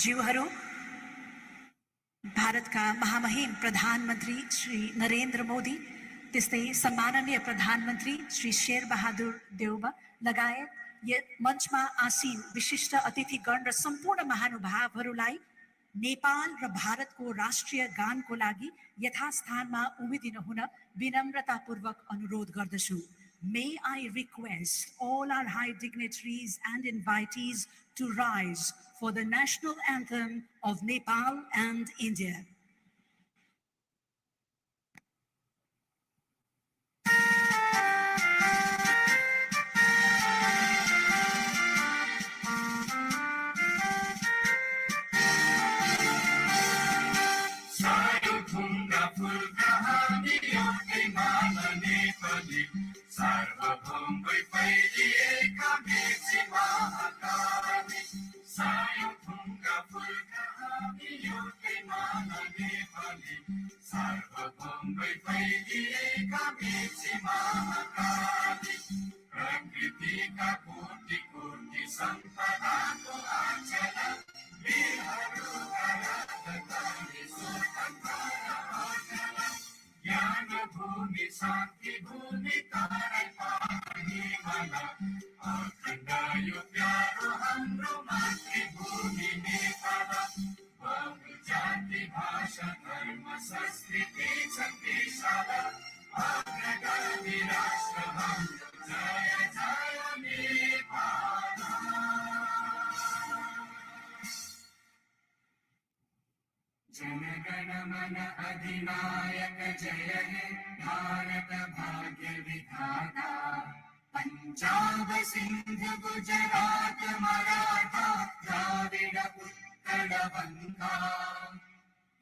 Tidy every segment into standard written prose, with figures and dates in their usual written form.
ज्यूहरू भारतका महामहिम प्रधानमन्त्री श्री नरेन्द्र मोदी, त्यस्तै सम्माननीय प्रधानमन्त्री श्री शेरबहादुर देउबा लगायत मञ्चमा आसीन विशिष्ट अतिथिगण र सम्पूर्ण महानुभावहरूलाई नेपाल र भारतको राष्ट्रिय गानको लागि यथास्थानमा उभिदिन हुन विनम्रतापूर्वक अनुरोध गर्दछु। May I request all our high dignitaries and invitees to rise for the national anthem of Nepal and India. Jana Gana Mana अधिनायक जय हे भारत भाग्य विधाता, पंजाब सिंध गुजरात मराठा द्राविड उत्कल बंगा,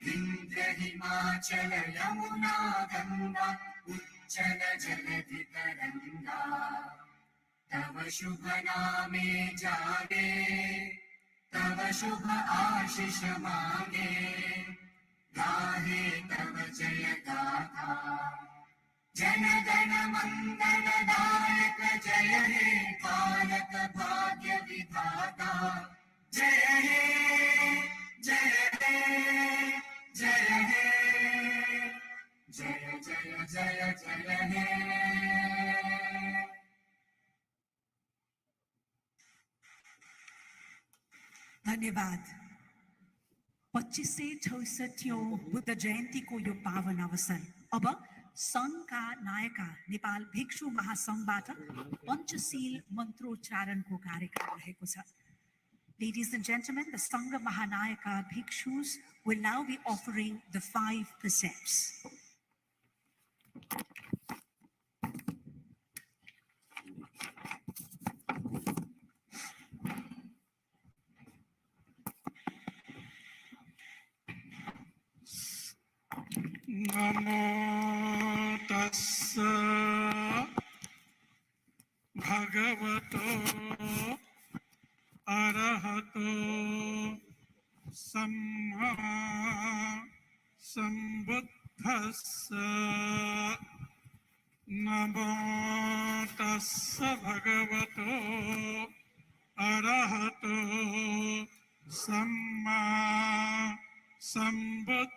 विंध्य हिमाचल यमुना गंगा उच्चल जलधि तरंगा, तव शुभ नामे जागे तव शुभ आशीष मांगे, गाहे तव जय गाथा। जन गण मंगल दायक जय हे पालक भाग्य विधाता, जय हे जय हे जय हे जय जय जय जय हे। धन्यवाद। 2568औं बुद्ध जयन्तीको यो पावन अवसर अब सङ्घका नायका नेपाल भिक्षु महासङ्घबाट पञ्चशील मन्त्रोच्चारणको कार्यक्रम रहेको छ। Ladies and gentlemen, the Sangha Mahanayaka Bhikshus will now be offering the 5 precepts. Namo tassa bhagavato arahato samma sambuddhassa. Namo tassa bhagavato arahato samma sambuddhassa.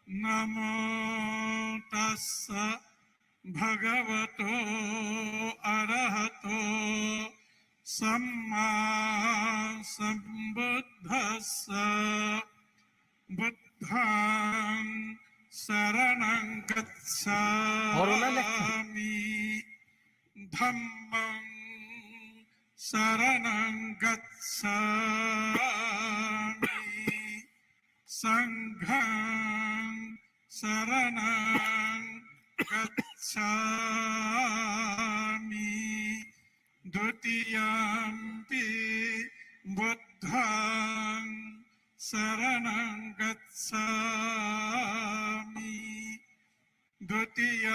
Namo tassa bhagavato arahato samma sambuddhassa. Buddhang saranang gacchami, dhammang saranang gacchami, sanghang saranang gacchami,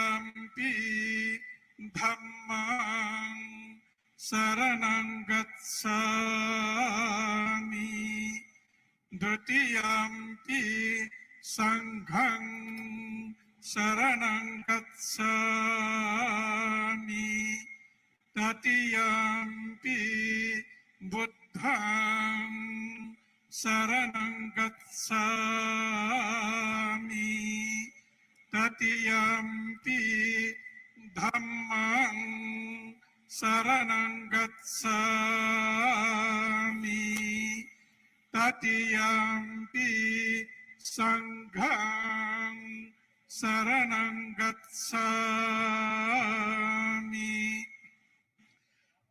Tatiyampi dhammang saranang gacchami. Dutiyampi sanghang saranang gacchami. Tatiyampi buddhang saranang gacchami. Tatiyampi dhammang saranang gacchami. Tatiyampi sanghang saranang gacchami.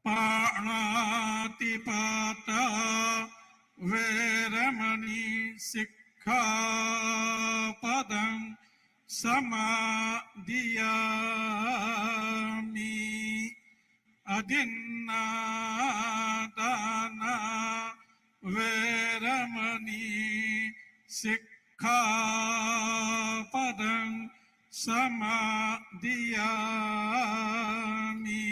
Panatipata veramani sikkhapadang samadhiyami. Adinadana veramani sikkhapadang samadhiyami.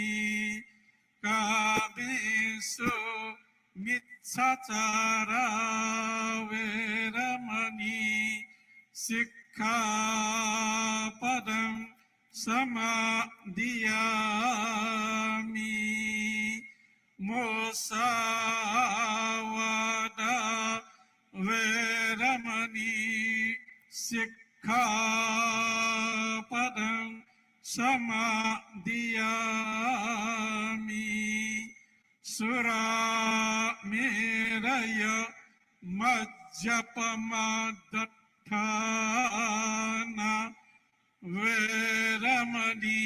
Kabisu mitsachara veramani sikkhapadang samadhiyami. Musawada veramani sikkhapadang samadhiyami. Suramiraya majjapamadatthana veramani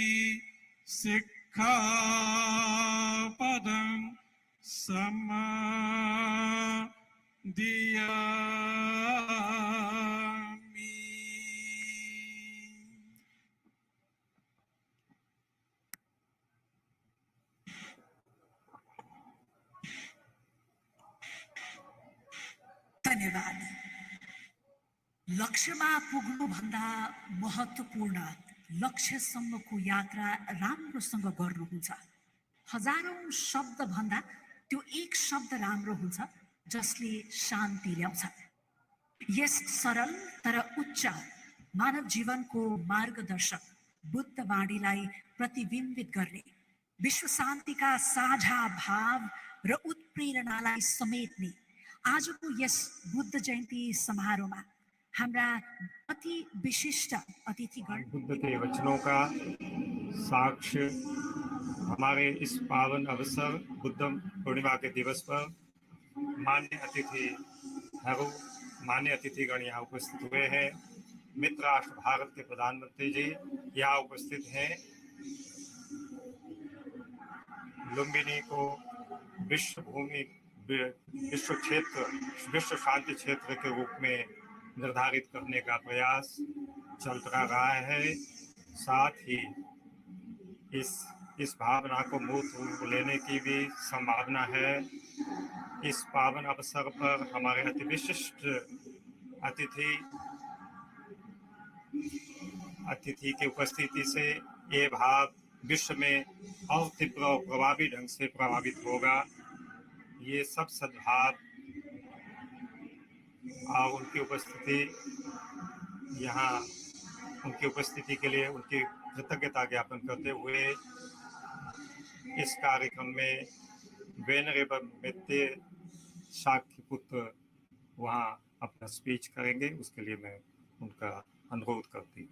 sikkhapadang samadhiyami. धन्यवाद। लक्ष्यमा पुग्नुभन्दा महत्त्वपूर्ण लक्ष्यसम्मको यात्रा राम्रोसँग गर्नुहुन्छ। हजारौं शब्द भन्दा त्यो एक शब्द राम्रो हुन्छ जसले शान्ति ल्याउँछ। यस सरल तर उच्च मानव जीवनको मार्गदर्शक बुद्ध वाणीलाई प्रतिबिम्बित गर्ने, विश्व शान्तिका साझा भाव र उत्प्रेरणालाई समेट्ने आजको यस बुद्ध जयन्ती समारोहमा हाम्रा अति विशिष्ट अतिथिगण बुद्ध के वचनों का साक्ष्य हमारे इस पावन अवसर बुद्ध पूर्णिमा के दिवस पर मान्य अतिथिगण यहाँ उपस्थित हुए हैं। मित्र राष्ट्र भारत के प्रधानमंत्री जी यहाँ उपस्थित हैं। लुम्बिनी को विश्व शांति क्षेत्र के रूप में निर्धारित करने का प्रयास चलता रहा है। साथ ही इस भावना को मूर्त रूप लेने की भी संभावना है। इस पावन अवसर पर हमारे अति विशिष्ट अतिथि के उपस्थिति से ये भाव विश्व में और तीव्र और प्रभावी ढंग से प्रभावित होगा। ये सब सद्भाव और उनकी उपस्थिति के लिए उनकी कृतज्ञता ज्ञापन करते हुए इस कार्यक्रम में वेनरेबल मित्ते शाक्य पुत्र वहाँ अपना स्पीच करेंगे। उसके लिए मैं उनका अनुरोध करती हूँ।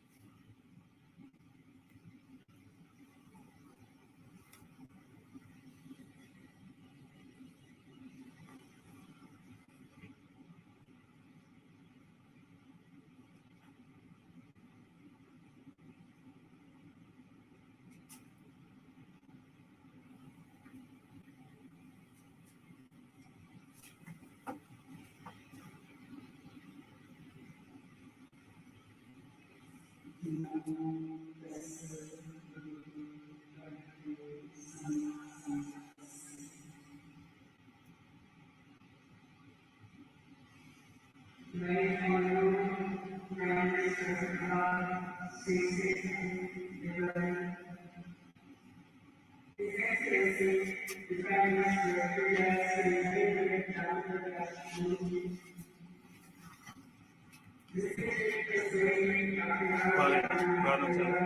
गाना चल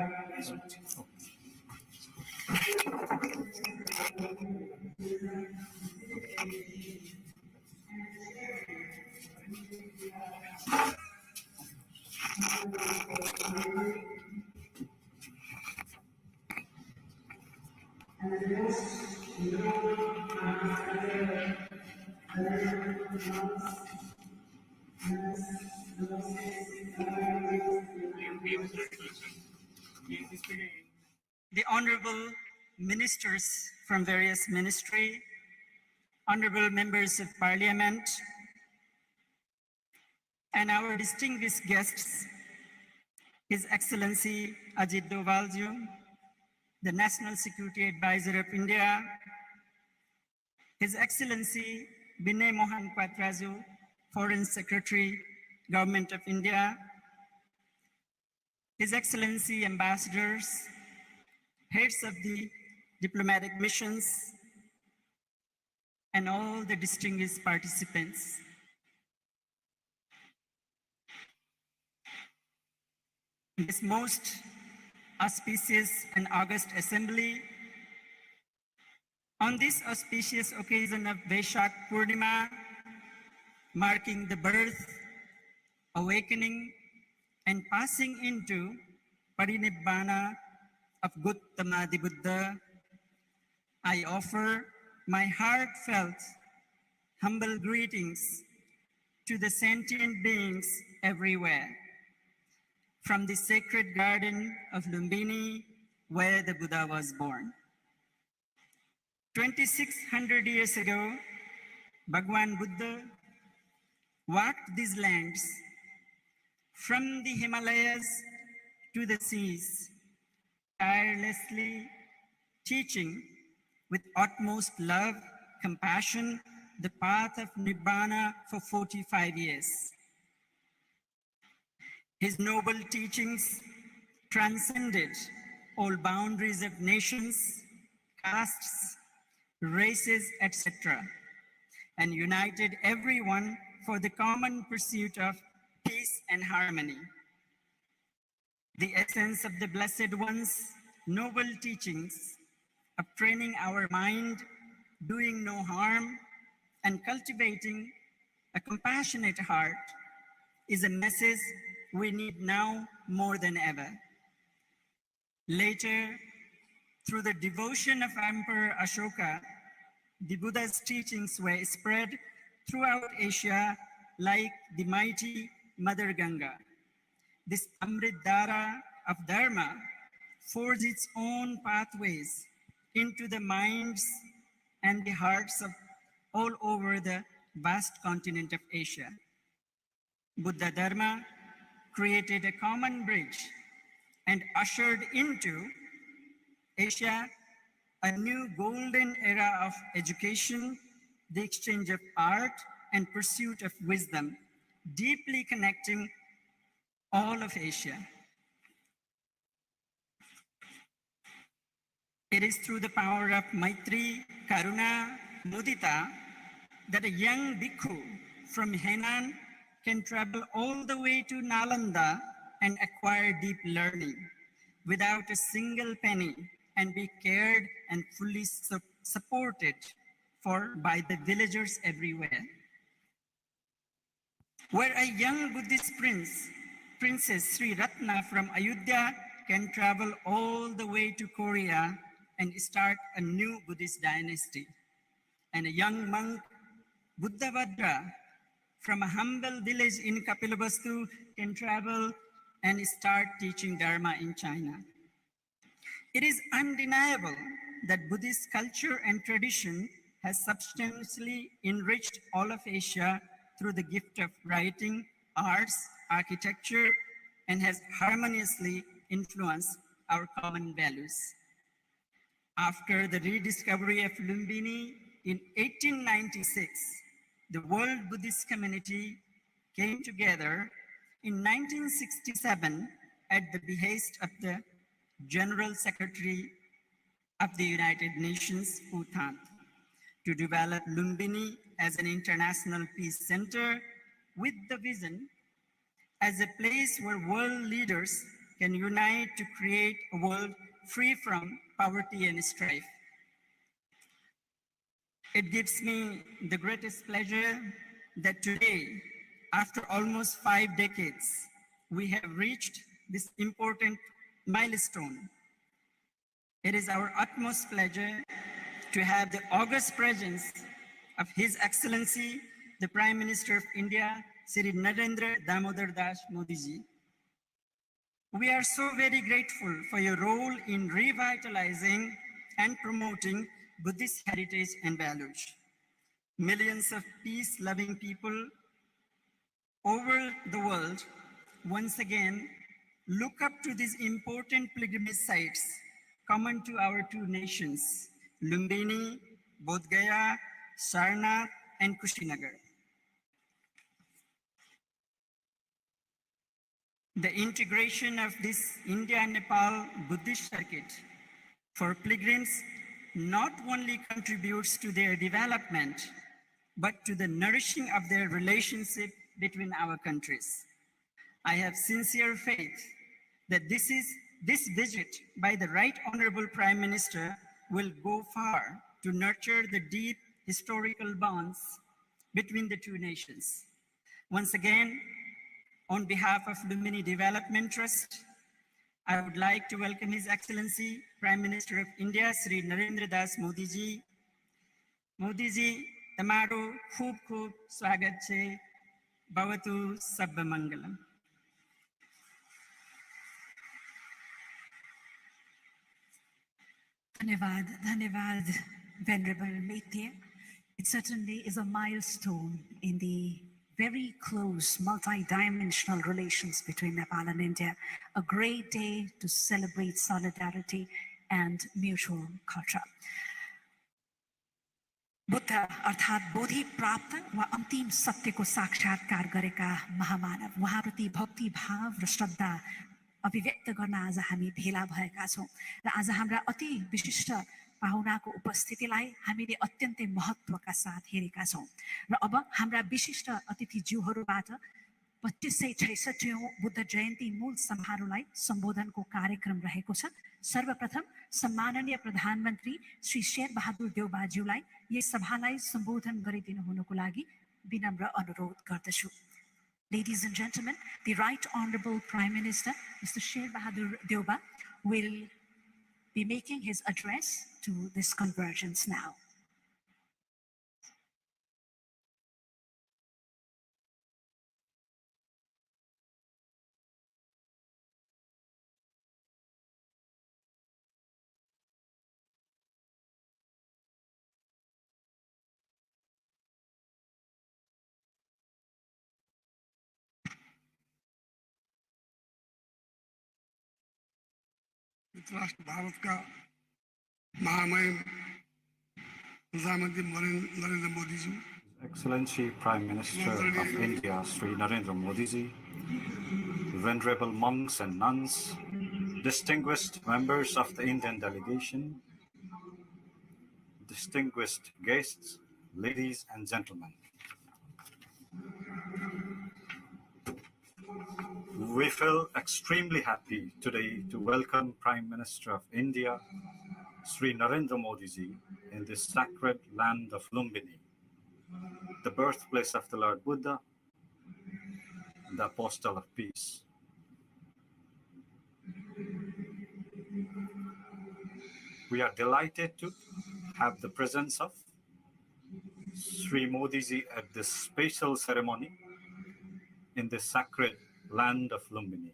The honorable ministers from various ministry, honorable members of parliament, and our distinguished guests, His Excellency Ajit Dovalju, the National Security Advisor of India, His Excellency Binay Mohan Quatraju, Foreign Secretary, Government of India, His Excellency Ambassadors, heads of the diplomatic missions, and all the distinguished participants. This most auspicious and august assembly, on this auspicious occasion of Vaishak Purnima, marking the birth, awakening, and passing into Parinibbana of Gautama the Buddha, I offer my heartfelt, humble greetings to the sentient beings everywhere, from the sacred garden of Lumbini, where the Buddha was born. 2,600 years ago, Bhagwan Buddha walked these lands from the Himalayas to the seas, tirelessly teaching with utmost love, compassion, the path of Nibbana for 45 years. His noble teachings transcended all boundaries of nations, castes, races, etc., and united everyone for the common pursuit of peace and harmony. The essence of the Blessed One's noble teachings of training our mind, doing no harm, and cultivating a compassionate heart is a message we need now more than ever. Later, through the devotion of Emperor Ashoka, the Buddha's teachings were spread throughout Asia like the mighty Mother Ganga. This Amrit Dhara of Dharma forged its own pathways into the minds and the hearts of all over the vast continent of Asia. Buddha Dharma created a common bridge and ushered into Asia a new golden era of education, the exchange of art, and pursuit of wisdom, deeply connecting all of Asia. It is through the power of Maitri, Karuna, Mudita that a young bhikkhu from Henan can travel all the way to Nalanda and acquire deep learning without a single penny and be cared and fully supported by the villagers everywhere. Where a young Buddhist Princess Sri Ratna from Ayodhya can travel all the way to Korea and start a new Buddhist dynasty. And a young monk, Buddhabhadra, from a humble village in Kapilavastu can travel and start teaching Dharma in China. It is undeniable that Buddhist culture and tradition has substantially enriched all of Asia through the gift of writing, arts, architecture, and has harmoniously influenced our common values. After the rediscovery of Lumbini in 1896, the World Buddhist Community came together in 1967 at the behest of the General Secretary of the United Nations, UTAN, to develop Lumbini as an international peace center with the vision as a place where world leaders can unite to create a world free from poverty and strife. It gives me the greatest pleasure that today, after almost 5 decades, we have reached this important milestone. It is our utmost pleasure to have the august presence of His Excellency, the Prime Minister of India, Shri Narendra Damodar Das Modi ji. We are so very grateful for your role in revitalizing and promoting Buddhist heritage and values. Millions of peace-loving people over the world once again look up to these important pilgrimage sites common to our two nations, Lumbini, Bodh Gaya, Sarnath, and Kushinagar. The integration of this India-Nepal Buddhist circuit for pilgrims not only contributes to their development, but to the nourishing of their relationship between our countries. I have sincere faith that this visit by the Right Honorable Prime Minister will go far to nurture the deep historical bonds between the two nations. Once again, on behalf of Lumbini Development Trust, I would like to welcome His Excellency, Prime Minister of India, Shri Narendra Das Modi ji. Modi ji, tamaru khub khub swagat chhe, bhavatu sabba mangalam. Dhanyavad, Venerable Maitya. It certainly is a milestone in the very close multi-dimensional relations between Nepal and India. A great day to celebrate solidarity and mutual culture. Buddha अर्थात् बोधि प्राप्त वा अन्तिम सत्यको साक्षात्कार गरेका महामानव उहाँप्रति भक्ति भाव र श्रद्धा अभिव्यक्त गर्न आज हामी भेला भएका छौँ र आज हाम्रा अति विशिष्ट पाहुनाको उपस्थितिलाई हामीले अत्यन्तै महत्त्वका साथ हेरेका छौँ र अब हाम्रा विशिष्ट अतिथिज्यूहरूबाट 2566औं बुद्ध जयन्ती मूल समारोहलाई सम्बोधनको कार्यक्रम रहेको छ। सर्वप्रथम सम्माननीय प्रधानमन्त्री श्री शेर बहादुर देउबाज्यूलाई यस सभालाई सम्बोधन गरिदिनु हुनुको लागि विनम्र अनुरोध गर्दछु। Ladies and gentlemen, the Right Honorable Prime Minister, Mr. Sher Bahadur Deuba, will be making his address to this convergence now. राष्ट्र भारत का महामहिम प्रधानमंत्री Narendra Modi ji, Excellency Prime Minister of India Sri Narendra Modi ji, venerable monks and nuns, distinguished members of the Indian delegation, distinguished guests, ladies and gentlemen. We feel extremely happy today to welcome Prime Minister of India, Sri Narendra Modi ji, in this sacred land of Lumbini, the birthplace of the Lord Buddha, the Apostle of Peace. We are delighted to have the presence of Sri Modi ji at this special ceremony in the sacred land of Lumbini.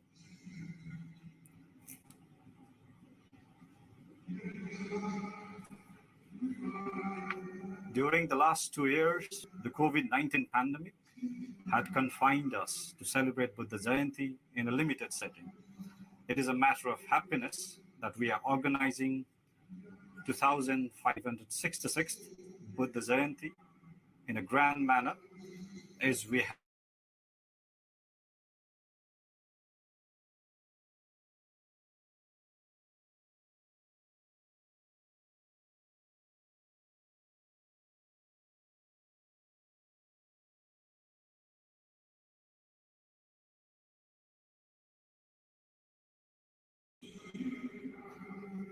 During the last 2 years, the COVID-19 pandemic had confined us to celebrate Buddha Jayanti in a limited setting. It is a matter of happiness that we are organizing 2566th Buddha Jayanti in a grand manner as we have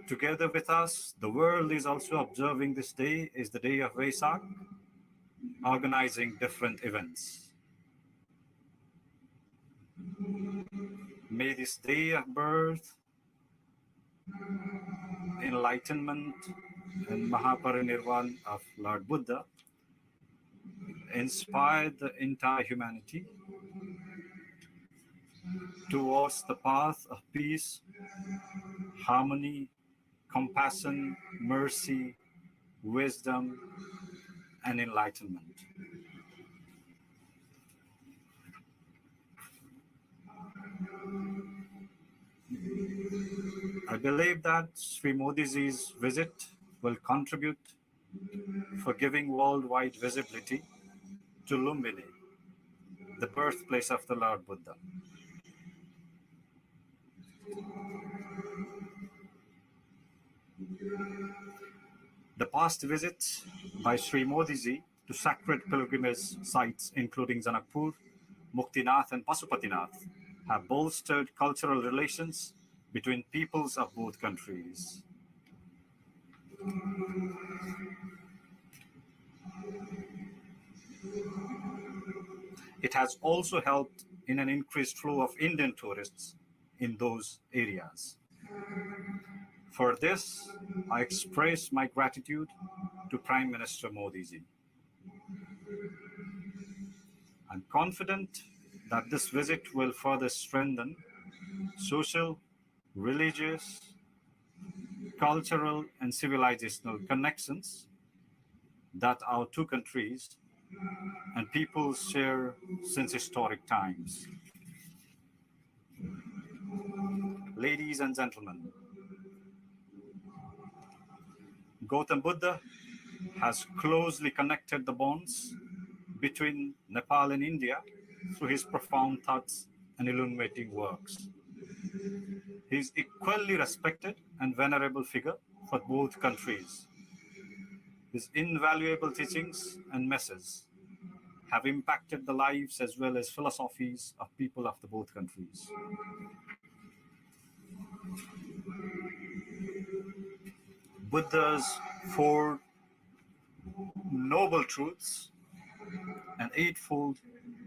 Together with us, the world is also observing this day is the day of Vesak, organizing different events. May this day of birth, enlightenment, and Mahaparinirvan of Lord Buddha inspire the entire humanity towards the path of peace, harmony, compassion, mercy, wisdom, and enlightenment. I believe that Sri Modi's visit will contribute for giving worldwide visibility to Lumbini, the birthplace of the Lord Buddha. The past visits by Sri Modi to sacred pilgrimage sites including Janakpur, Muktinath and Pasupatinath have bolstered cultural relations between peoples of both countries. It has also helped in an increased flow of Indian tourists in those areas. For this, I express my gratitude to Prime Minister Modi ji. I'm confident that this visit will further strengthen social, religious, cultural, and civilizational connections that our two countries and peoples share since historic times. Ladies and gentlemen, Gautam Buddha has closely connected the bonds between Nepal and India through his profound thoughts and illuminating works. He is equally respected and venerable figure for both countries. His invaluable teachings and messages have impacted the lives as well as philosophies of people of the both countries. Buddha's four noble truths and eightfold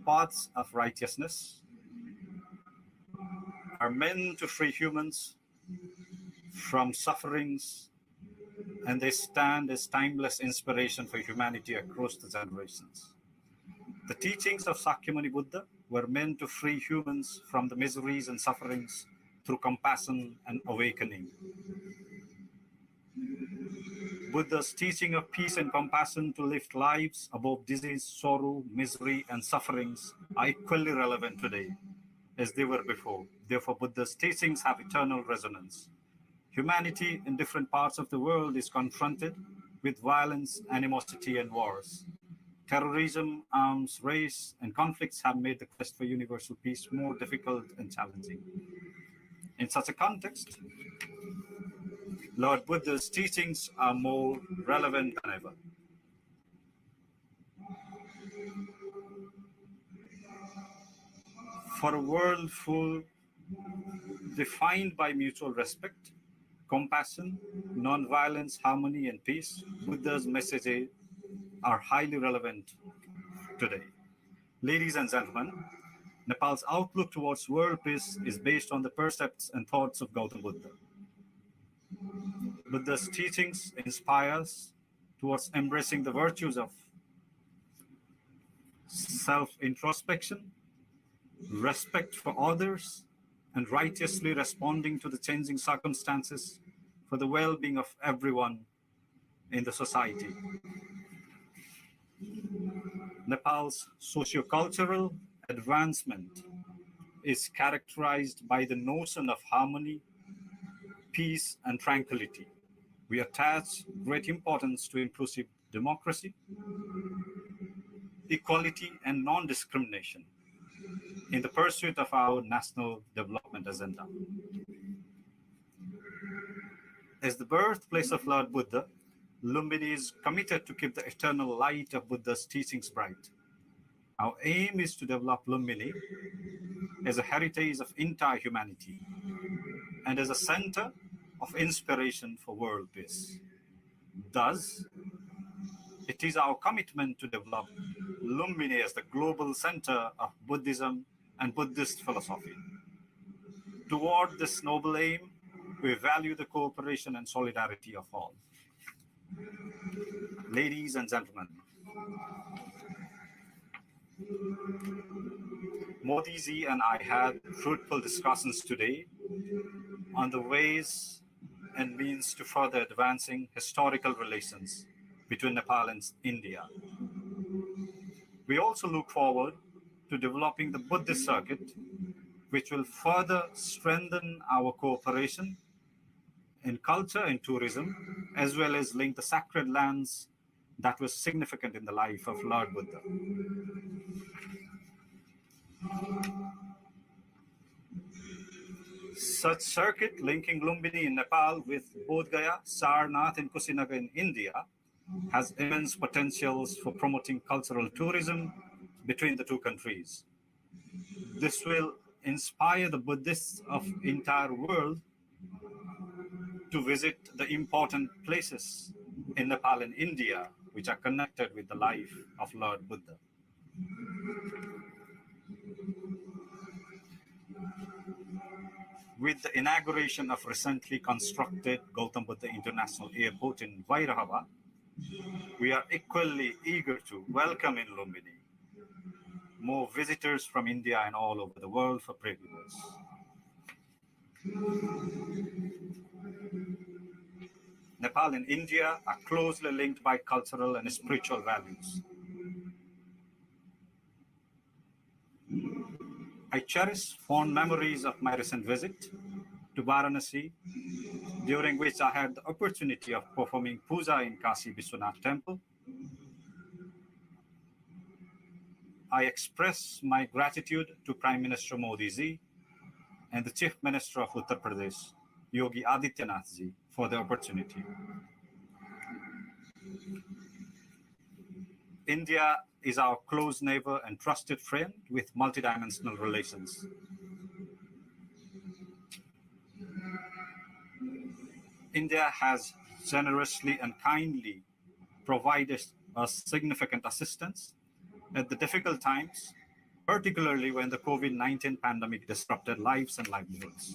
paths of righteousness are meant to free humans from sufferings, and they stand as timeless inspiration for humanity across the generations. The teachings of Sakyamuni Buddha were meant to free humans from the miseries and sufferings through compassion and awakening. Buddha's teaching of peace and compassion to lift lives above disease, sorrow, misery, and sufferings are equally relevant today as they were before. Therefore, Buddha's teachings have eternal resonance. Humanity in different parts of the world is confronted with violence, animosity, and wars. Terrorism, arms, race, and conflicts have made the quest for universal peace more difficult and challenging. In such a context, Lord Buddha's teachings are more relevant than ever. For a world defined by mutual respect, compassion, non-violence, harmony, and peace, Buddha's messages are highly relevant today. Ladies and gentlemen, Nepal's outlook towards world peace is based on the precepts and thoughts of Gautam Buddha. Buddha's teachings inspire us towards embracing the virtues of self-introspection, respect for others, and righteously responding to the changing circumstances for the well-being of everyone in the society. Nepal's socio-cultural advancement is characterized by the notion of harmony, peace, and tranquility. We attach great importance to inclusive democracy, equality, and non-discrimination in the pursuit of our national development agenda. As the birthplace of Lord Buddha, Lumbini is committed to keep the eternal light of Buddha's teachings bright. Our aim is to develop Lumbini as a heritage of entire humanity and as a center of inspiration for world peace. Thus, it is our commitment to develop Lumbini as the global center of Buddhism and Buddhist philosophy. Toward this noble aim, we value the cooperation and solidarity of all. Ladies and gentlemen, Modi ji and I had fruitful discussions today on the ways and means to further advancing historical relations between Nepal and India. We also look forward to developing the Buddhist circuit, which will further strengthen our cooperation in culture and tourism, as well as link the sacred lands that were significant in the life of Lord Buddha. Such circuit linking Lumbini in Nepal with Bodh Gaya, Sarnath, and Kusinagar in India has immense potentials for promoting cultural tourism between the two countries. This will inspire the Buddhists of the entire world to visit the important places in Nepal and India which are connected with the life of Lord Buddha. With the inauguration of recently constructed Gautam Buddha International Airport in Vairahava, we are equally eager to welcome in Lumbini more visitors from India and all over the world for pilgrimage. Nepal and India are closely linked by cultural and spiritual values. I cherish fond memories of my recent visit to Varanasi, during which I had the opportunity of performing puja in Kashi Vishwanath Temple. I express my gratitude to Prime Minister Modi ji and the Chief Minister of Uttar Pradesh, Yogi Adityanath ji, for the opportunity. India is our close neighbor and trusted friend with multidimensional relations. India has generously and kindly provided us significant assistance at the difficult times, particularly when the COVID-19 pandemic disrupted lives and livelihoods.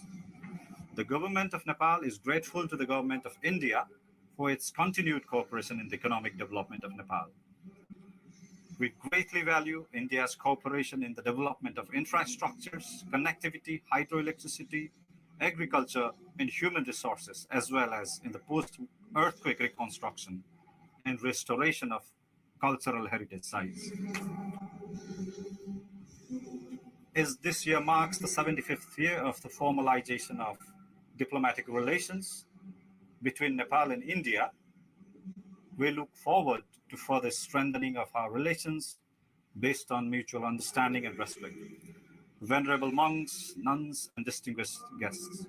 The government of Nepal is grateful to the government of India for its continued cooperation in the economic development of Nepal. We greatly value India's cooperation in the development of infrastructures, connectivity, hydroelectricity, agriculture, and human resources, as well as in the post-earthquake reconstruction and restoration of cultural heritage sites. As this year marks the 75th year of the formalization of diplomatic relations between Nepal and India, we look forward to further strengthening of our relations based on mutual understanding and respect. Venerable monks, nuns, and distinguished guests,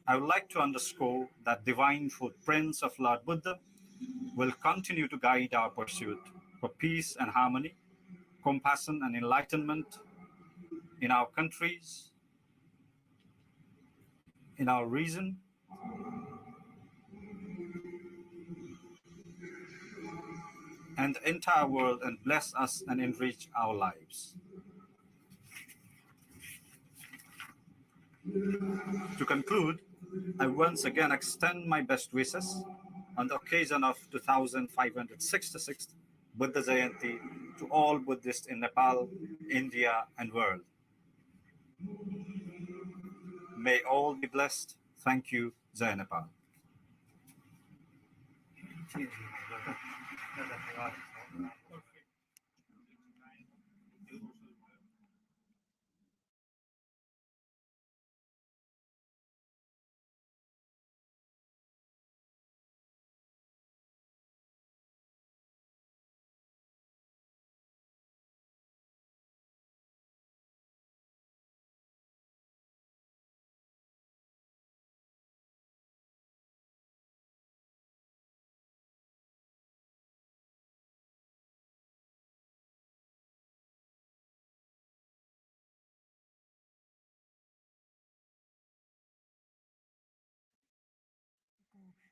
I would like to underscore that divine footprints of Lord Buddha will continue to guide our pursuit for peace and harmony, compassion and enlightenment in our countries, in our region, and the entire world, and bless us and enrich our lives. To conclude, I once again extend my best wishes on the occasion of 2566th Buddha Jayanti to all Buddhists in Nepal, India, and world. May all be blessed. Thank you, Jai Nepal.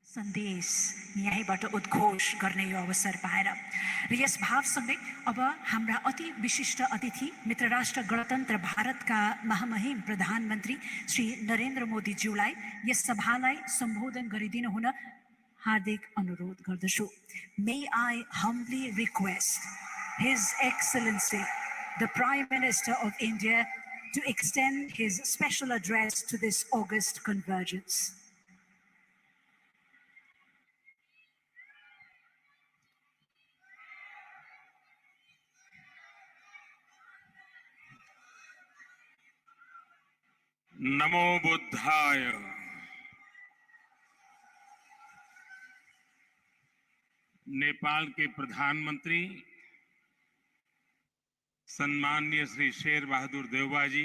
सन्देश यहीँबाट उद्घोष गर्ने यो अवसर पाएर र yes भावसँगै अब हाम्रा अति विशिष्ट अतिथि मित्र राष्ट्र गणतन्त्र भारतका महामहिम प्रधानमन्त्री श्री नरेन्द्र मोदीज्यूलाई यस सभालाई सम्बोधन गरिदिनु हुन हार्दिक अनुरोध गर्दछु। May I humbly request His Excellency the Prime Minister of India to extend his special address to this august convergence. नमो बुद्धाय। नेपाल के प्रधानमंत्री सम्माननीय श्री शेर बहादुर देउबा जी,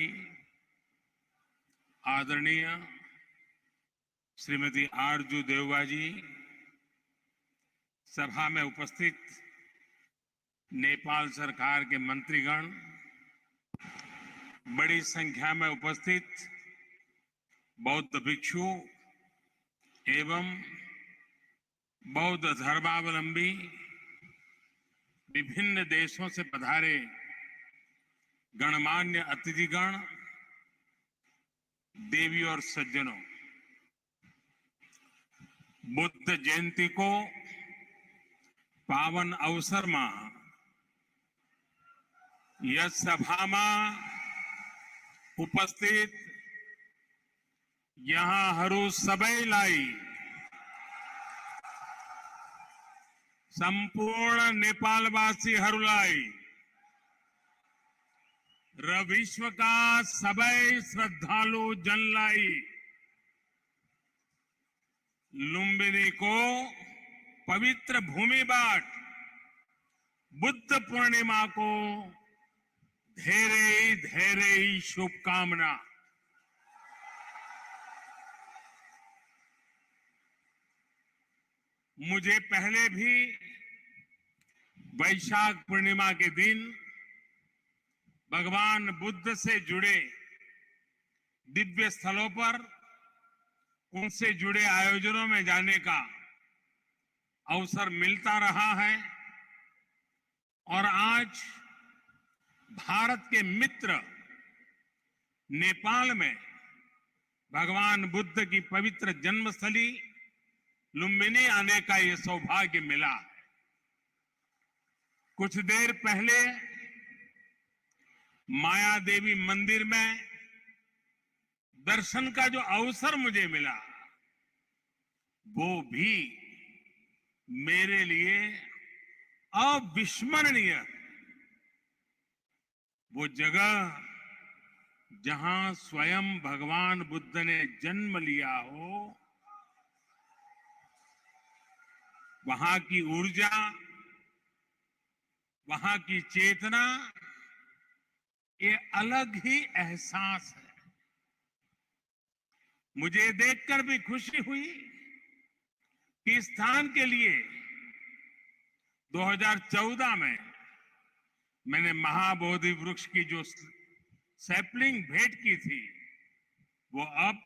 आदरणीय श्रीमती आरजू देउबा जी, सभा में उपस्थित नेपाल सरकार के मंत्रीगण, बड़ी संख्या में उपस्थित बौद्ध भिक्षु एवं बौद्ध धर्मावलंबी, विभिन्न देशों से पधारे गणमान्य अतिथिगण, देवी और सज्जनों, बुद्ध जयंती को पावन अवसर में यस सभा में उपस्थित यहाँहरू सबैलाई संपूर्ण नेपालवासीहरूलाई र विश्वका सबै श्रद्धालु जनलाई लुम्बिनीको पवित्र भूमिबाट बुद्ध पूर्णिमाको धेरै धेरै शुभकामना। मुझे पहले भी वैशाख पूर्णिमा के दिन भगवान बुद्ध से जुड़े दिव्य स्थलों पर उनसे जुड़े आयोजनों में जाने का अवसर मिलता रहा है और आज भारत के मित्र नेपाल में भगवान बुद्ध की पवित्र जन्मस्थली लुम्बिनी आने का ये सौभाग्य मिला। कुछ देर पहले माया देवी मंदिर में दर्शन का जो अवसर मुझे मिला वो भी मेरे लिए अविस्मरणीय। वो जगह जहां स्वयं भगवान बुद्ध ने जन्म लिया हो, वहां की ऊर्जा, वहां की चेतना, ये अलग ही एहसास है। मुझे देखकर भी खुशी हुई कि इस स्थान के लिए 2014 में मैंने महाबोधि वृक्ष की जो सैपलिंग भेंट की थी वो अब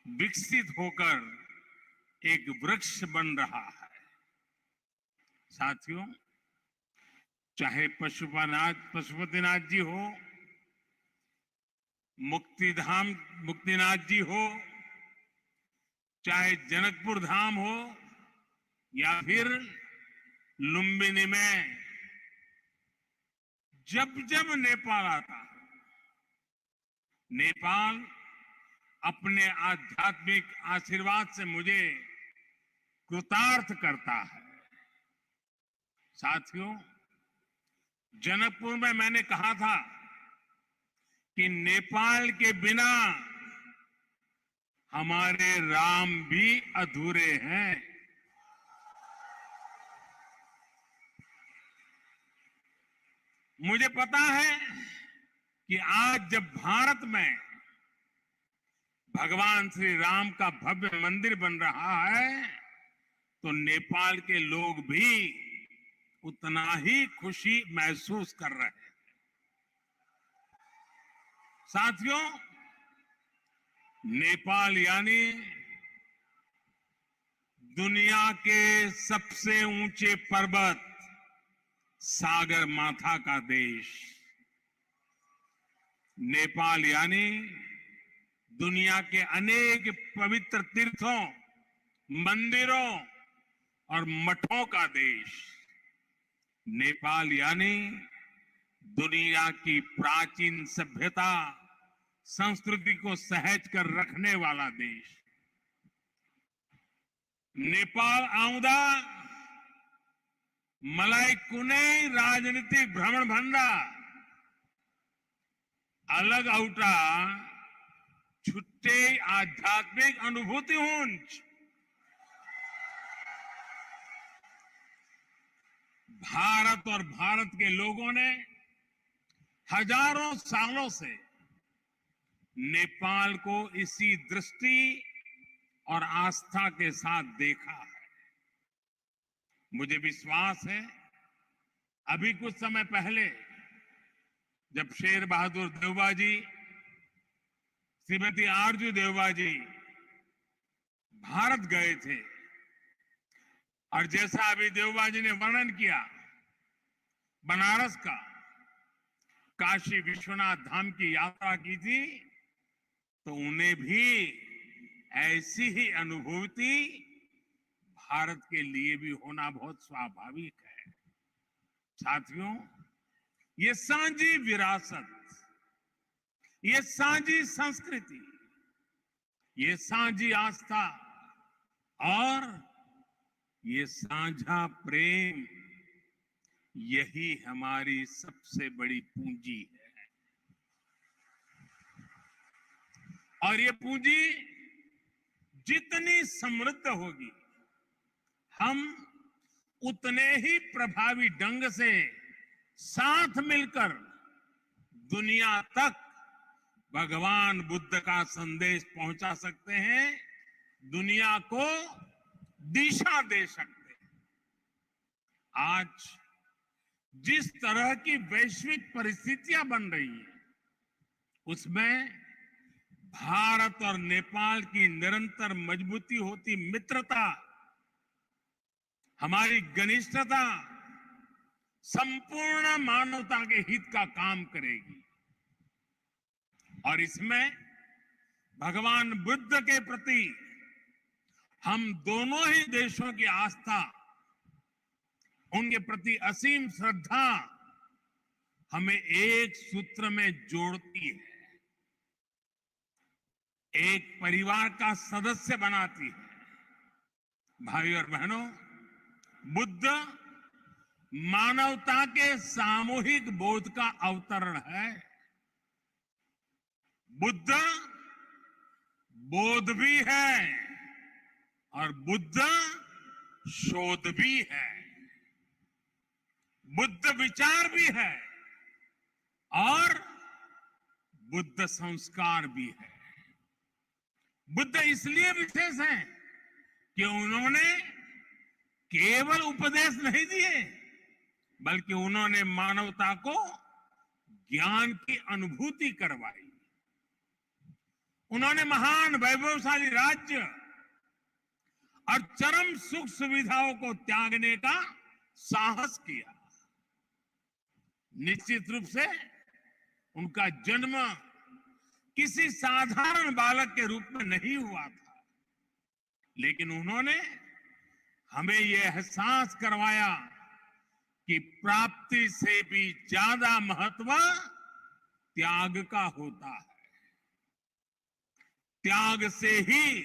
विकसित होकर एक वृक्ष बन रहा है। साथियों, चाहे पशुपतिनाथ जी हो, मुक्तिनाथ जी हो, चाहे जनकपुर धाम हो या फिर लुम्बिनी में जब जब नेपाल आता, नेपाल अपने आध्यात्मिक आशीर्वाद से मुझे कृतार्थ करता है। साथियों, जनकपुर में मैंने कहा था कि नेपाल के बिना हमारे राम भी अधूरे हैं। मुझे पता है कि आज जब भारत में भगवान श्री राम का भव्य मंदिर बन रहा है तो नेपाल के लोग भी उतना ही खुशी महसूस कर रहे हैं। साथियों, नेपाल यानी दुनिया के सबसे ऊंचे पर्वत सागर माथा का देश नेपाल यानी दुनिया के अनेक पवित्र तीर्थों, मंदिरों और मठों का देश। नेपाल यानी दुनिया की प्राचीन सभ्यता, संस्कृति को सहेज कर रखने वाला देश। नेपाल आउँदा मलाई कुनै राजनीतिक भ्रमण भन्दा अलग एउटा छुट्टै आध्यात्मिक अनुभूति हुन्छ। भारत और भारत के लोगों ने हजारों सालों से नेपाल को इसी दृष्टि और आस्था के साथ देखा है। मुझे विश्वास है अभी कुछ समय पहले जब शेर बहादुर देउबा जी, श्रीमती आरजू देउबा जी भारत गए थे और जैसा अभी देउबा जी ने वर्णन किया बनारस का, काशी विश्वनाथ धाम की यात्रा की थी, तो उन्हें भी ऐसी ही अनुभूति भारत के लिए भी होना बहुत स्वाभाविक है। साथियों, ये साझी विरासत, ये साझी संस्कृति, ये साझी आस्था और ये साझा प्रेम, यही हमारी सबसे बड़ी पूंजी है। और ये पूंजी जितनी समृद्ध होगी, हम उतने ही प्रभावी ढंग से साथ मिलकर दुनिया तक भगवान बुद्ध का संदेश पहुंचा सकते हैं, दुनिया को दिशा दे सकते हैं। आज जिस तरह की वैश्विक परिस्थितियां बन रही हैं, उसमें भारत और नेपाल की निरंतर मजबूती होती मित्रता, हमारी घनिष्ठता संपूर्ण मानवता के हित का काम करेगी। और इसमें भगवान बुद्ध के प्रति हम दोनों ही देशों की आस्था, उनके प्रति असीम श्रद्धा हमें एक सूत्र में जोड़ती है, एक परिवार का सदस्य बनाती है। भाई और बहनों, बुद्ध मानवता के सामूहिक बोध का अवतरण है। बुद्ध बोध भी है और बुद्ध शोध भी है। बुद्ध विचार भी है और बुद्ध संस्कार भी है। बुद्ध इसलिए विशेष है कि उन्होंने केवल उपदेश नहीं दिए, बल्कि उन्होंने मानवता को ज्ञान की अनुभूति करवाई। उन्होंने महान वैभवशाली राज्य और चरम सुख सुविधाओं को त्यागने का साहस किया। निश्चित रूप से उनका जन्म किसी साधारण बालक के रूप में नहीं हुआ था, लेकिन उन्होंने हमें यह एहसास करवाया कि प्राप्ति से भी ज्यादा महत्व त्याग का होता है। त्याग से ही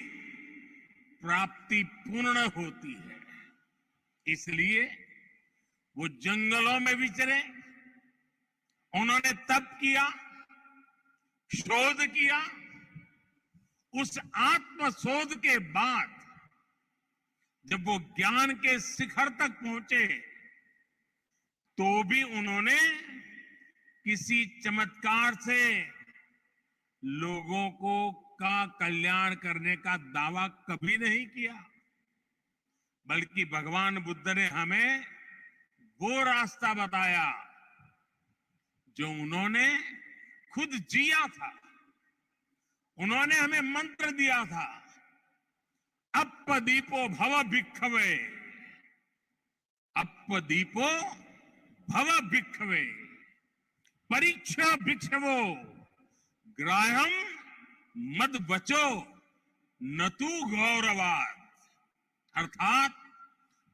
प्राप्ति पूर्ण होती है। इसलिए वो जंगलों में विचरे, उन्होंने तप किया, शोध किया। उस आत्म शोध के बाद जब वो ज्ञान के शिखर तक पहुंचे, तो भी उन्होंने किसी चमत्कार से लोगों का कल्याण करने का दावा कभी नहीं किया, बल्कि भगवान बुद्ध ने हमें वो रास्ता बताया जो उन्होंने खुद जिया था। उन्होंने हमें मंत्र दिया था, अब अपदीपो भव भिक्खवे, अपदीपो भव भिक्खवे, परीक्षा भिक्षवो, ग्राह्यम मद बचो न तू गौरवाद। अर्थात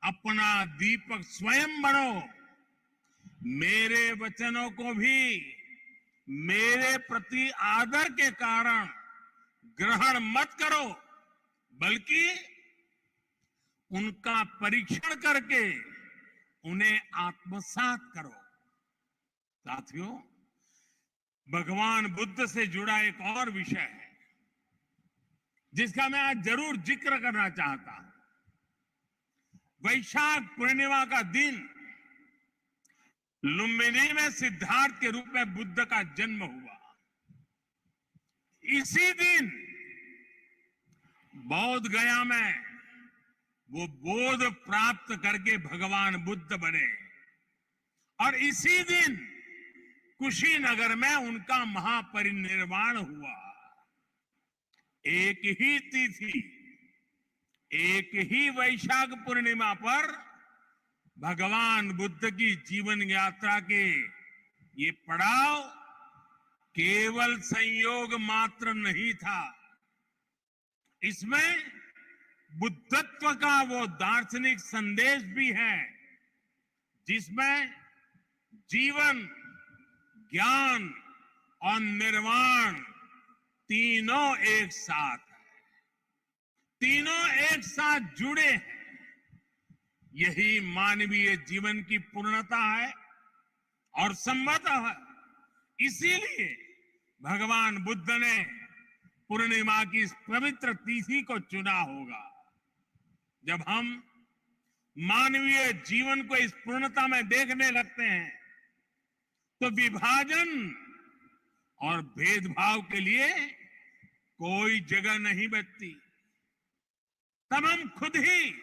अपना दीपक स्वयं बनो, मेरे वचनों को भी मेरे प्रति आदर के कारण ग्रहण मत करो, बल्कि उनका परीक्षण करके उन्हें आत्मसात करो। साथियों, भगवान बुद्ध से जुड़ा एक और विषय है जिसका मैं आज जरूर जिक्र करना चाहता हूं। वैशाख पूर्णिमा का दिन लुम्बिनी में सिद्धार्थ के रूप में बुद्ध का जन्म हुआ। इसी दिन बौद्ध गया में वो बोध प्राप्त करके भगवान बुद्ध बने और इसी दिन कुशीनगर में उनका महापरिनिर्वाण हुआ। एक ही तिथि, एक ही वैशाख पूर्णिमा पर भगवान बुद्ध की जीवन यात्रा के ये पड़ाव केवल संयोग मात्र नहीं था, इसमें बुद्धत्व का वो दार्शनिक संदेश भी है जिसमें जीवन, ज्ञान और निर्वाण तीनों एक साथ है, तीनों एक साथ जुड़े हैं। यही मानवीय जीवन की पूर्णता है और संभवतः इसीलिए भगवान बुद्ध ने पूर्णिमा की इस पवित्र तिथि को चुना होगा। जब हम मानवीय जीवन को इस पूर्णता में देखने लगते हैं तो विभाजन और भेदभाव के लिए कोई जगह नहीं बचती। तब हम खुद ही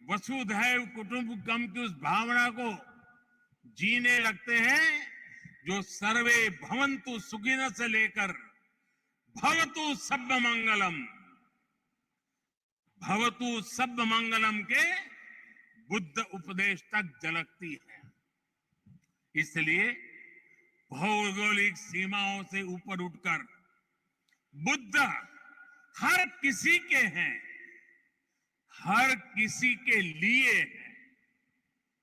वसुधैव कुटुंबकम की उस भावना को जीने लगते हैं जो सर्वे भवन्तु सुखिनः से लेकर भवतु सब्ब मंगलम, भवतु सब्ब मंगलम के बुद्ध उपदेश तक झलकती है। इसलिए भौगोलिक सीमाओं से ऊपर उठकर बुद्ध हर किसी के हैं, हर किसी के लिए है।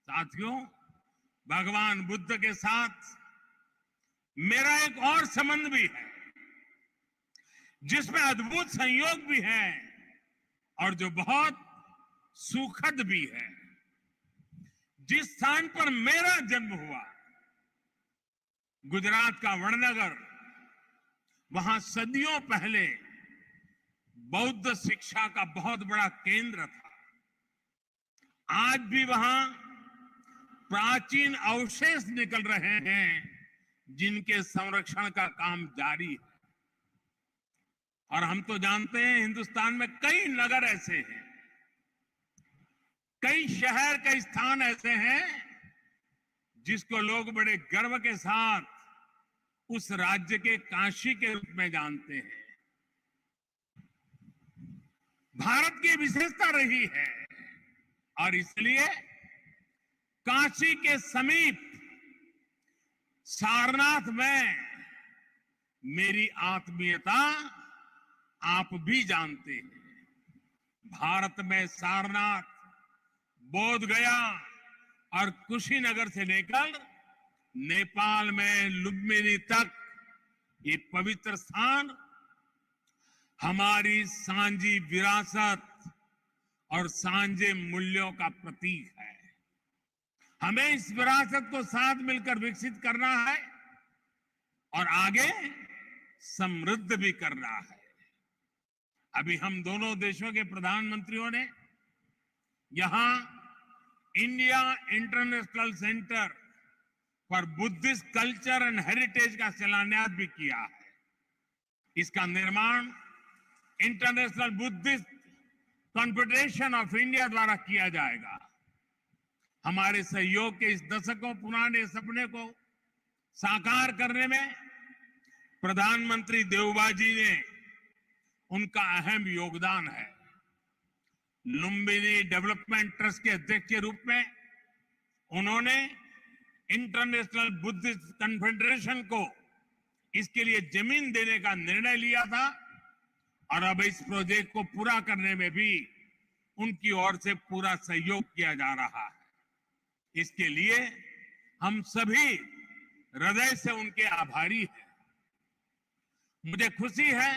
साथियों, भगवान बुद्ध के साथ मेरा एक और संबंध भी है जिसमें अद्भुत संयोग भी है और जो बहुत सुखद भी है। जिस स्थान पर मेरा जन्म हुआ, गुजरात का वडनगर, वहां सदियों पहले बौद्ध शिक्षा का बहुत बड़ा केंद्र था। आज भी वहां प्राचीन अवशेष निकल रहे हैं जिनके संरक्षण का काम जारी है। और हम तो जानते हैं हिंदुस्तान में कई नगर ऐसे हैं, कई शहर, कई स्थान ऐसे हैं जिसको लोग बड़े गर्व के साथ उस राज्य के काशी के रूप में जानते हैं। भारत की विशेषता रही है और इसलिए काशी के समीप सारनाथ में मेरी आत्मीयता आप भी जानते हैं। भारत में सारनाथ, बोध गया और कुशीनगर से लेकर नेपाल में लुम्बिनी तक ये पवित्र स्थान हमारी सांझी विरासत और सांझे मूल्यों का प्रतीक है। हमें इस विरासत को साथ मिलकर विकसित करना है और आगे समृद्ध भी करना है। अभी हम दोनों देशों के प्रधानमंत्रियों ने यहां India international centre for Buddhist culture and heritage का शिलान्यास भी किया है। इसका निर्माण international Buddhist confederation of India द्वारा किया जाएगा। हमारे सहयोग के इस दशकों पुराने सपने को साकार करने में प्रधानमंत्री देवबा जी ने उनका अहम योगदान है। लुम्बिनी डेवलपमेंट ट्रस्ट के अध्यक्ष के रूप में उन्होंने इंटरनेशनल बुद्धिस्ट कन्फेडरेशन को इसके लिए जमीन देने का निर्णय लिया था और अब इस प्रोजेक्ट को पूरा करने में भी उनकी ओर से पूरा सहयोग किया जा रहा है। इसके लिए हम सभी हृदय से उनके आभारी हैं। मुझे खुशी है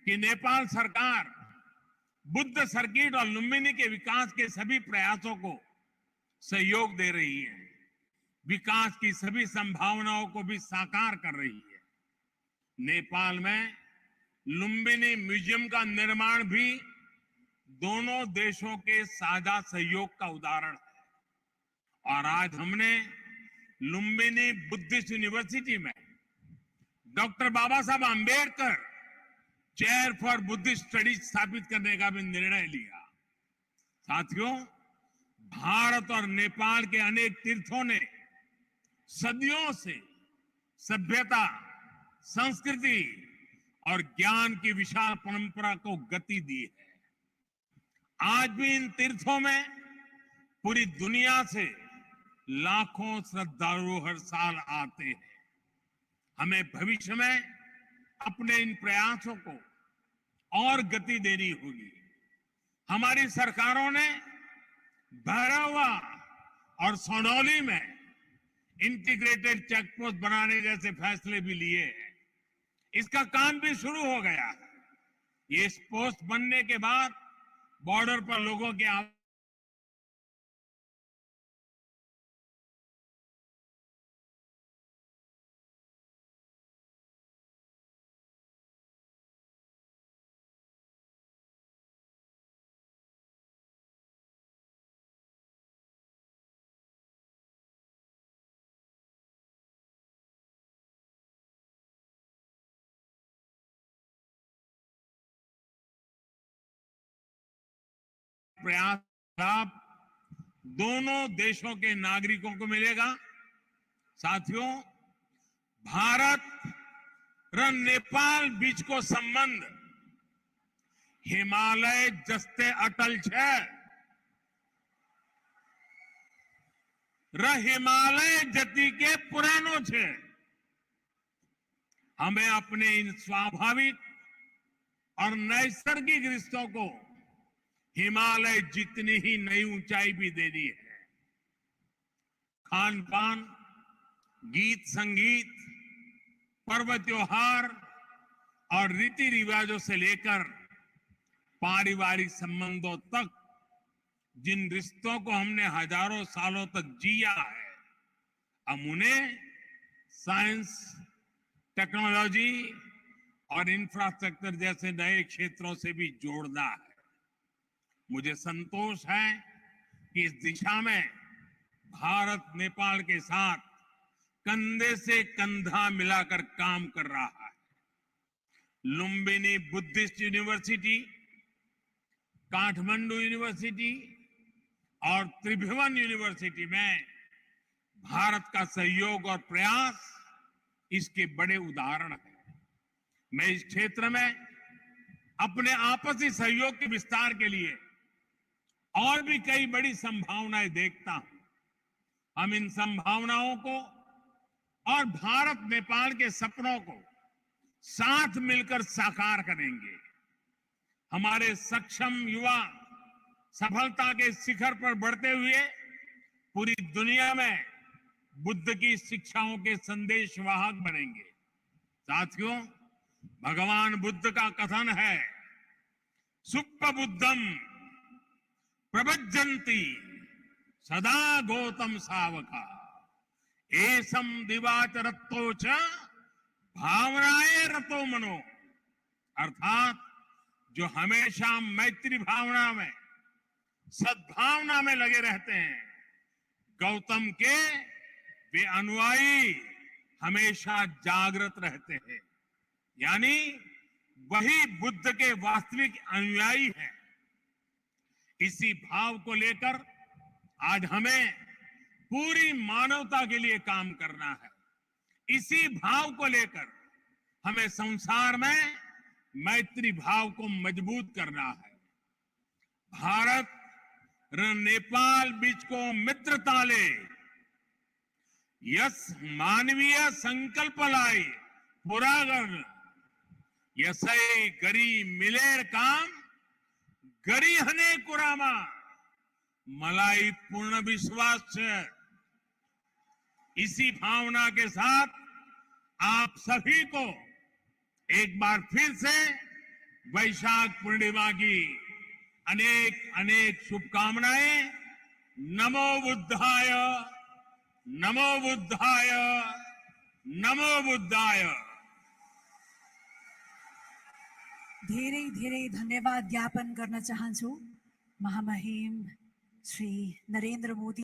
कि नेपाल सरकार बुद्ध सर्किट और लुम्बिनी के विकास के सभी प्रयासों को सहयोग दे रही है, विकास की सभी संभावनाओं को भी साकार कर रही है। नेपाल में लुम्बिनी म्यूजियम का निर्माण भी दोनों देशों के साझा सहयोग का उदाहरण है और आज हमने लुम्बिनी बुद्धिस्ट यूनिवर्सिटी में doctor Baba Saheb Ambedkar chair for Buddhist studies स्थापित करने का भी निर्णय लिया। साथियों, भारत और नेपाल के अनेक तीर्थों ने सदियों से सभ्यता, संस्कृति और ज्ञान की विशाल परंपरा को गति दी है। आज भी इन तीर्थों में पूरी दुनिया से लाखों श्रद्धालु हर साल आते हैं। हमें भविष्य में अपने इन प्रयासों को और गति देनी होगी। हमारी सरकारों ने भैरवा और सोनौली में इंटीग्रेटेड चेक पोस्ट बनाने जैसे फैसले भी लिए हैं। इसका काम भी शुरू हो गया है। ये पोस्ट बनने के बाद बॉर्डर पर लोगों के प्रयास लाभ दोनों देशों के नागरिकों को मिलेगा। साथियों, भारत और नेपाल बीच को संबंध हिमालय जस्ते अटल छे। हिमालय जति के पुरानो छे। हमें अपने इन स्वाभाविक और नैसर्गिक रिश्तों को हिमालय जितनी ही नई ऊंचाई भी देनी है। खान पान, गीत संगीत, पर्व त्योहार और रीति रिवाजों से लेकर पारिवारिक संबंधों तक जिन रिश्तों को हमने हजारों सालों तक जिया है, हम उन्हें साइंस, टेक्नोलॉजी और इंफ्रास्ट्रक्चर जैसे नए क्षेत्रों से भी जोड़ना है। मुझे संतोष है कि इस दिशा में भारत नेपाल के साथ कंधे से कंधा मिलाकर काम कर रहा है। Lumbini Buddhist university, Kathmandu university और त्रिभुवन यूनिवर्सिटी में भारत का सहयोग और प्रयास इसके बड़े उदाहरण हैं। मैं इस क्षेत्र में अपने आपसी सहयोग के विस्तार के लिए और भी कई बड़ी संभावनाएं देखता हूं। हम इन संभावनाओं को और भारत नेपाल के सपनों को साथ मिलकर साकार करेंगे। हमारे सक्षम युवा सफलता के शिखर पर बढ़ते हुए पूरी दुनिया में बुद्ध की शिक्षाओं के संदेशवाहक बनेंगे। साथियों, भगवान बुद्ध का कथन है, सुप्प बुद्धम प्रभज्जन्ति सदा गौतम सावका एसम दिवाचरत्तो च भावनाए रतो मनो। अर्थात जो हमेशा मैत्री भावना में, सद्भावना में लगे रहते हैं, गौतम के वे अनुयायी हमेशा जागृत रहते हैं। यानी वही बुद्ध के वास्तविक अनुयायी हैं। इसी भाव को लेकर आज हमें पूरी मानवता के लिए काम करना है। इसी भाव को लेकर हमें संसार में मैत्री भाव को मजबूत करना है। भारत र नेपाल बीचको मित्रताले यस मानवीय संकल्पलाई पूरा गर्न यसै गरी मिलेर काम गरिहने कुरामा मलाई पूर्ण विश्वास है। इसी भावना के साथ आप सभी को एक बार फिर से वैशाख पूर्णिमा की अनेक अनेक शुभकामनाएं। नमो बुद्धाय, नमो बुद्धाय, नमो बुद्धाय। धेरै धेरै धन्यवाद ज्ञापन गर्न चाहन्छु महामहिम श्री नरेन्द्र मोदी